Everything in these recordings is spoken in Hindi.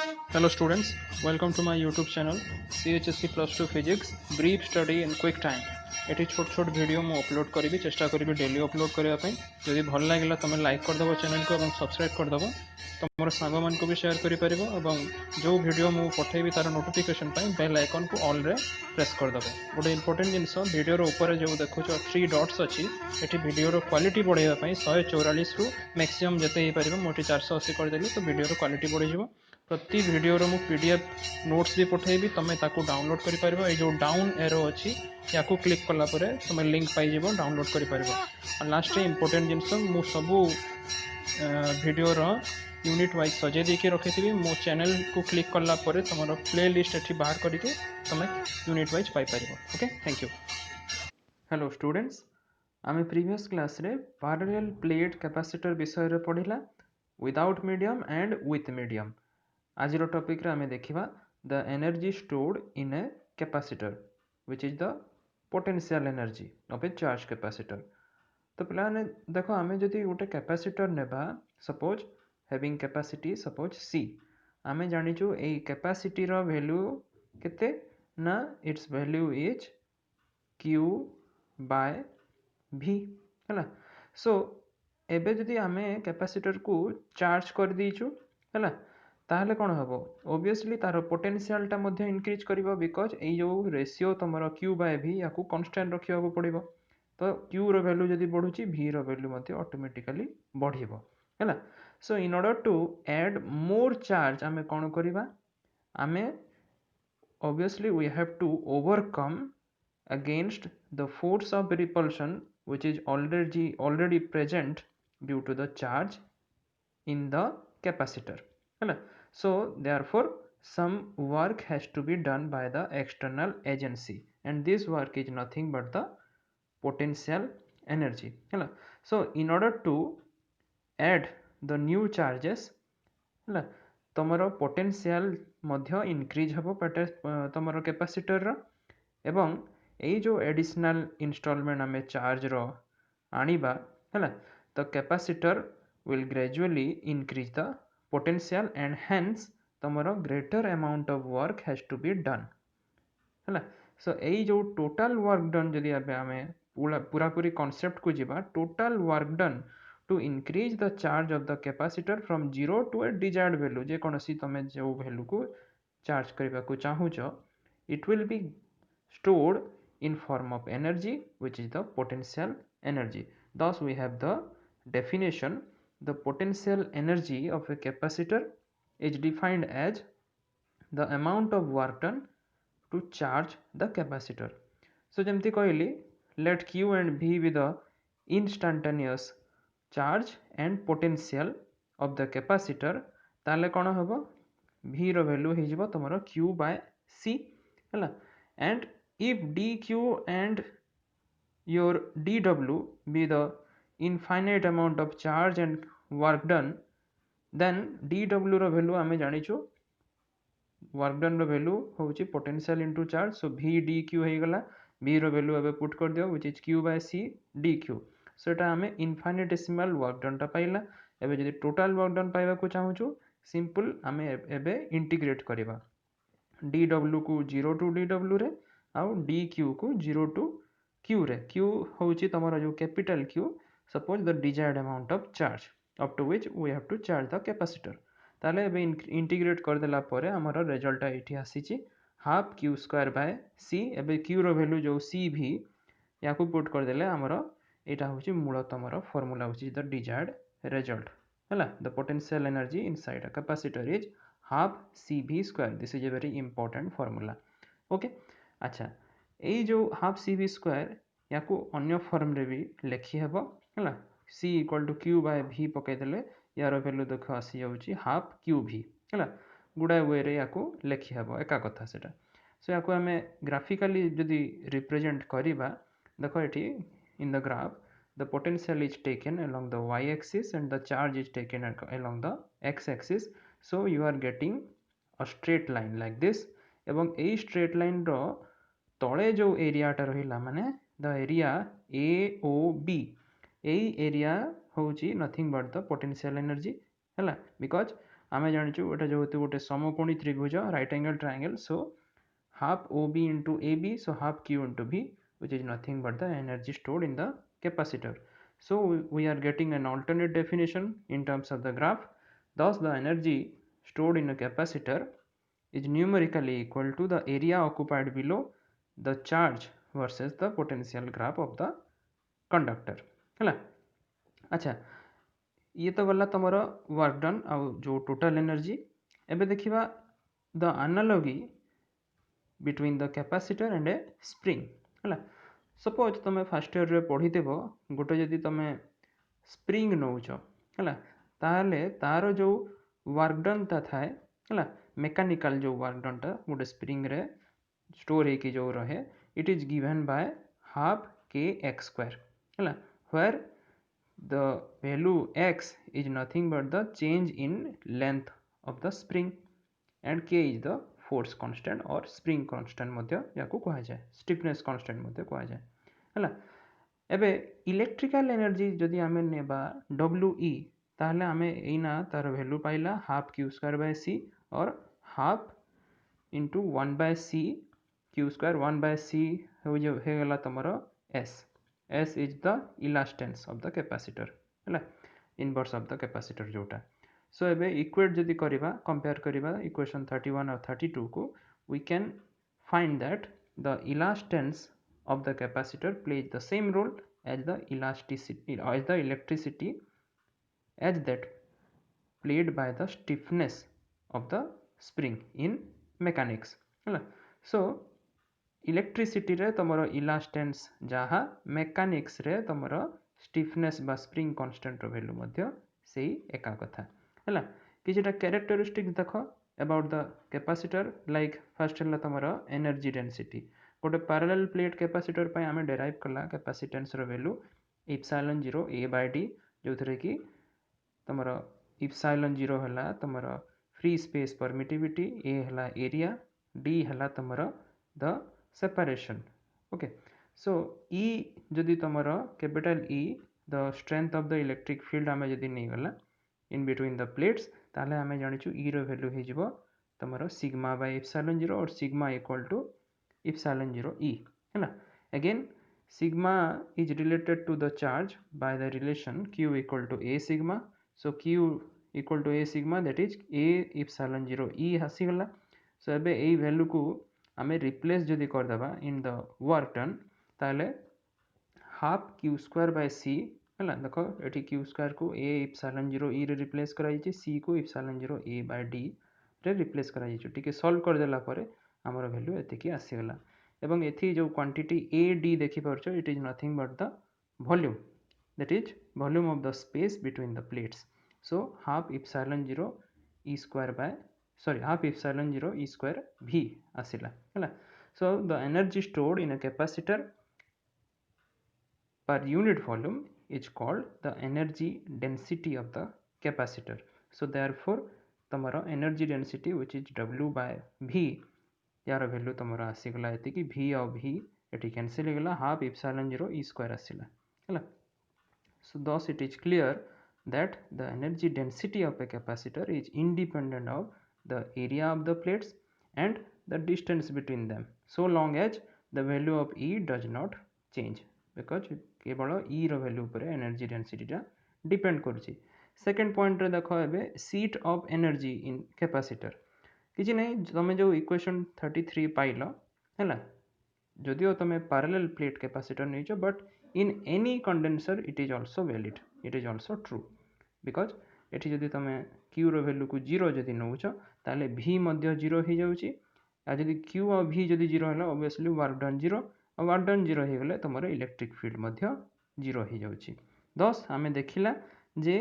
Hello students, welcome to my YouTube channel CHSC Plus 2 Physics Brief Study in Quick Time। Eighty छोट छोट वीडियो मु अपलोड करी चेष्टा करी डेली अपलोड करने जदि भल लगे तुम लाइक करदेव चैनल को और सब्सक्राइब करदेव तुम सांग मान को भी शेयर कर जो वीडियो मु पठेबी तार नोटिफिकेशन बेल आइकन को ऑल रे प्रेस करदेव। गोटे इंपोर्टेंट जिनस वीडियो ऊपर जो देखो 3 डॉट्स अच्छी ये वीडियो क्वालिटी बढ़ाई 144 रु मैक्सिमम जिते हो पार मुझे 480 करदेली तो वीडियो क्वालिटी बढ़ प्रति वीडियो मु पीडीएफ नोट्स भी पठेबी तुम ताकू डाउनलोड कर पार जो डाउन एरो अच्छी या क्लिक कलापर तुम लिंक पाइज डाउनलोड कर पार। लास्ट इंपोर्टेंट जिनस मु सबू वीडियो यूनिट वाइज सजे देके रखी मो चैनल को क्लिक कलापर तुम प्ले लिस्ट ये बाहर करके तुम यूनिट वाइज पाइपर। Okay, thank you. Hello students, आम प्रीवियस क्लास रे पैरेलल प्लेट कैपेसिटर विषय रे पढ़िला without medium and with medium. आज टॉपिक रे आमे देखिबा the energy stored in a capacitor which is the potential energy of a charge capacitor. तो पिलाने देखो आमे जदि गोटे कैपेसिटर नेबा suppose having capacity suppose C, आमे जानिचु ए कैपेसिटी रो वैल्यू केते ना it's value is Q by V हैला। सो एबे जदि आमे कैपेसिटर को चार्ज कर दीचु हैला ताहले कौन हम ओबियसली तार पोटेंशियल टा मध्य इंक्रीज करिवो बिकॉज ए जो रेशियो तुमर Q बाय V या कांस्टेंट रखिया को पड़िबो। तो Q रो वैल्यू जदि बढ़ुची V रो वैल्यू मध्य ऑटोमेटिकली बढ़िबो हैला। So in order to add more charge आमे कौन करिबा, आमे obviously we have to overcome against the force of repulsion which is already present due to the charge in the capacitor. So therefore some work has to be done by the external agency and this work is nothing but the potential energy. So in order to add the new charges तुमर पोटेंशियल मध्य इंक्रीज हम तुमर कैपेसिटर रो एवं यही जो एडिशनल इंस्टॉलमेंट आम चार्ज रो आनिबा हैला तो capacitor will gradually increase the potential and hence तुमर greater amount of work has to be done हैला। सो यही जो टोटल वर्क डन जदि आमे पूरा पूरी कॉन्सेप्ट को जीवा total work done to increase the charge of the capacitor from 0 to a desired value जे कोनसी तमे जो वैल्यू को चार्ज करबा को चाहूचो it will be stored in form of energy which is the potential energy. Thus we have the definition: the potential energy of a capacitor is defined as the amount of work done to charge the capacitor. So jemti कहली let Q and V be the instantaneous charge and potential of the capacitor ताले कौन हम V रो वैल्यू हो जिवो तुमरो Q by C हैला। and if dq and your dw be the infinite amount of charge and work done then dw row value आमे जानिछु वर्क डन रो वैल्यू होची पोटेंशियल इनटू चार्ज। सो v dq हे गला v रो वैल्यू एबे पुट कर दियो which is q by c dq। सो एटा आमे इनफाइनेटेसिमल वर्क डन टा पाइला। एबे जदि टोटल वर्क डन पाइबा को चाहूछु सिंपल आमे एबे इंटीग्रेट करबा dw को 0 टू dw रे आउ dq को 0 टू q रे। q होची तमरा जो capital q suppose the desired amount of charge up to which we have to charge the capacitor. ताले एबे इंटीग्रेट कर देला परे हमर रिजल्ट एठी आसीची half q square by c। एबे q रो वैल्यू जो c भी या को पुट कर देले हमर एटा होची मूल तमरा फार्मूला होची द डिजायर्ड रिजल्ट हैला। The potential energy inside a capacitor is half cv square. This is a very important formula. Okay, अच्छा यही जो हाफ cv स्क्वायर या को अन्य फॉर्म रे भी लिखि हेबो हैला। c equal to q by v पके देले यार वैल्यू देखो आसी जाउची हाफ qv हैला। गुडा वे रे या को लिखि हेबो एका कथा सेटा। सो या को हमें ग्राफिकली जदि रिप्रेजेंट करिबा देखो एठी in the graph the potential is taken along the y-axis and the charge is taken along the x-axis. So you are getting a straight line like this एवं ए straight line रो तले जो एरिया टा रहिला माने the area AOB AE area होची nothing but the potential energy हैला। because आमे जानिछु एटा जेहेतु गोटे समकोणी त्रिभुज right angle triangle, so half OB into AB, so half Q into V, which is nothing but the energy stored in the capacitor. So we are getting an alternate definition in terms of the graph. Thus the energy stored in a capacitor is numerically equal to the area occupied below the charge versus the potential graph of the conductor. है अच्छा, ये तो गला तुम वर्क डन आउ जो टोटल एनर्जी। एबे देखिबा the analogy between the capacitor and A spring है। सपोज तुम फर्स्ट ईयर रे पढ़ी देव गोटे जदि तुम स्प्रिंग नौच है ताहले तार जो वर्क डन ता थाए है मेकानिकल जो वर्क डन टा गोटे स्प्रिंग रे स्टोर होगी जो रहे, it is given by half के एक्स स्क्वायर है, where the value x is nothing but the change in length of the spring and k is the force constant or spring constant मध्य याको कहा जाए, stiffness constant मध्य कहा जाए है। एबे इलेक्ट्रिकल एनर्जी जदि आमे नेबा WE ताहले आमे एना तार वैल्यू पाइला half q square by c और half into 1 by c q square 1 by c हो गला तुमर s is the elastance of the capacitor है, inverse of the capacitor जोटा। सो एबे इक्वेट जदि करिबा कंपेयर करिबा इक्वेशन 31 और 32 को, we can find that the elastance of the capacitor plays the same role as the elasticity as the electricity as that played by the stiffness of the spring in mechanics है। सो इलेक्ट्रिसिटी रे तुमर इलास्टेंस जहाँ मेकानिक्स रे तुमर स्टिफनेस बा स्प्रिंग कांस्टेंट रो वैल्यू मध्य सेही एका कथा है। किछटा कैरेक्टरिस्टिक्स देख about the capacitor, like first है तुमर एनर्जी डेंसिटी। गोटे पैरेलल प्लेट कैपेसिटर पे आमे डेराइव कला कैपेसिटेंस रो value epsilon 0 a by d, जो थरे कि तुमर इप्सिलॉन 0 हला तुमर फ्री स्पेस परमिटिविटी, a हला एरिया, d हला तुमर the separation. Okay, so E जदि तुमर capital E the strength of the electric field आमे जदि नहीं गला in between the plates, ताले आमे जानिछु E रो वैल्यू हे जिवो तुमर सिग्मा बाय एप्सिलॉन 0 और sigma equal to epsilon 0 E है ना। Again sigma is related to the charge by the relation Q equal to A sigma, so Q equal to A sigma, that is A epsilon 0 E हसी गला। सो एबे एई वैल्यू को आमे रिप्लेस जदि कर देबा इन द वर्क डन ताले half q square by c है। देखो एटी q स्क्वायर को a एप्सिलॉन 0 e रे रिप्लेस कराई छि, c को एप्सिलॉन 0 a बाय d रे रिप्लेस कराई छि। टिके सॉल्व कर देला परे हमर वैल्यू एते की आसी गला। एवं एथि जो क्वांटिटी a d देखि परछो, it is nothing but the volume, that is volume of the space between the plates. So half epsilon 0 e square by half epsilon 0 e square v आसिला है। So the energy stored in a capacitor per unit volume is called the energy density of the capacitor. So therefore तमरा energy density which is W by V यार वैल्यू तमरा आसीगला एति कि V और V एटी कैंसिल हो गला, हाफ एप्सिलॉन 0 e स्क्वायर आसिला है। So thus it is clear that the energy density of a capacitor is independent of the area of the plates and the distance between them, so long as the value of E does not change, because केवल E रो वैल्यू पर एनर्जी डेंसिटी टा डिपेंड करुछि। सेकंड पॉइंट रे देखो एबे seat of energy in capacitor किछि नै, तमे जो इक्वेशन 33 पाइलो हैला, जदियो तमे पैरेलल प्लेट कैपेसिटर नैचो, but in any condenser it is also valid, it is also true, because एठी जदि तमे q रो वैल्यू को 0 जदि नौच ताले v मध्य 0 हो जाउची, आ जदि q और v जदि 0 होला ऑब्वियसली वर्क डन 0, और वर्क डन 0 हो गले तमरो इलेक्ट्रिक फील्ड मध्य 0 हो जाउची। दस आमे देखिला जे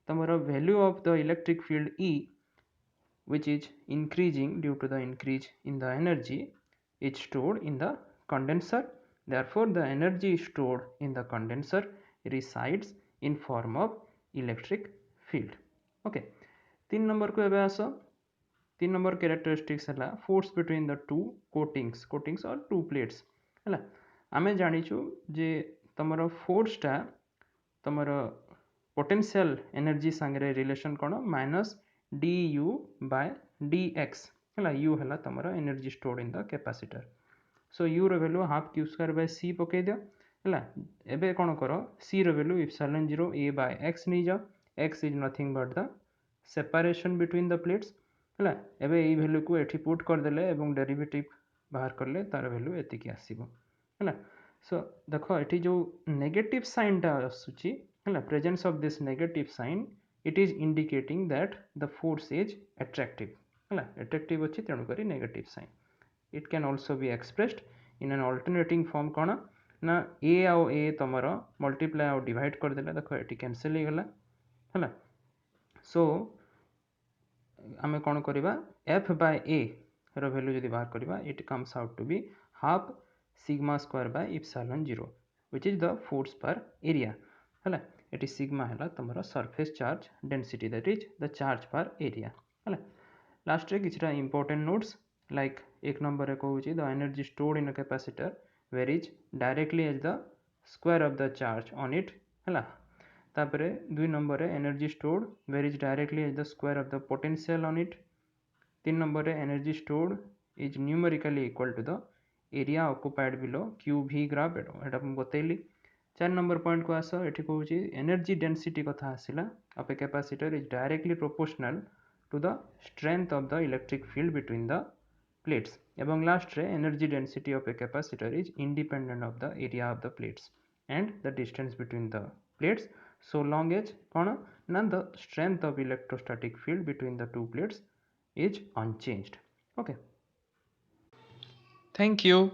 तमरो value of the electric field E which is increasing due to the increase in the energy is stored in the condenser, therefore the energy stored in the condenser resides in form of electric field. Okay, 3 number को एबे आसो। 3 नंबर कैरेक्टरिस्टिक्स है force between the two coatings और टू प्लेट्स है। आमे जानिछु जे तमरो फोर्स टा तमरो पोटेंशियल एनर्जी संगे रिलेशन कोन माइनस du by dx है u है तुम energy stored in the capacitor so u रो value half q square by c पकई दियो है एबे कौन कर c रो value epsilon 0 a by x नहीं जाओ x is nothing but the separation between the plates है एबे ये वैल्यू को एठी पुट कर देले एवं डेरिवेटिव बाहर करले तार वैल्यू एतिकी आसीबो है सो देख ये जो नेगेटिव साइन टा आसुची है presence of this negative sign it is indicating that the force is attractive है अट्रैक्टिव अच्छी तेणुक negative sign it can also be expressed in an alternating form कौन ना ए आउ ए तुम मल्टीप्लाई आउ डिवाइड करदे देख ये कैनसल हो गला है सो आम कौन करवा एफ बाय ए रो वैल्यू जब बाहर करवा it comes out to be half sigma square by epsilon 0 which is the force per area है ये सिग्मा है तुम surface charge density that is the charge per area है लास्ट रे किछटा इंपोर्टेंट नोट्स लाइक एक नंबर कहूँ the energy stored in a capacitor varies directly as the square of the charge on it है तापरे 2 number energy stored varies directly as the square of the potential on it 3 number energy stored is numerically equal to the area occupied below Q भी ग्राफ एटा बतैली 4 नंबर पॉइंट को आस ये कहूँ एनर्जी डेंसिटी कथा आसला of a capacitor is directly proportional to the strength of the electric field between the plates एवं लास्ट रे energy density of a capacitor is independent of the area of the plates and the distance between the plates so long as कौन ना the strength of electrostatic field between the two plates is unchanged. Okay, thank you.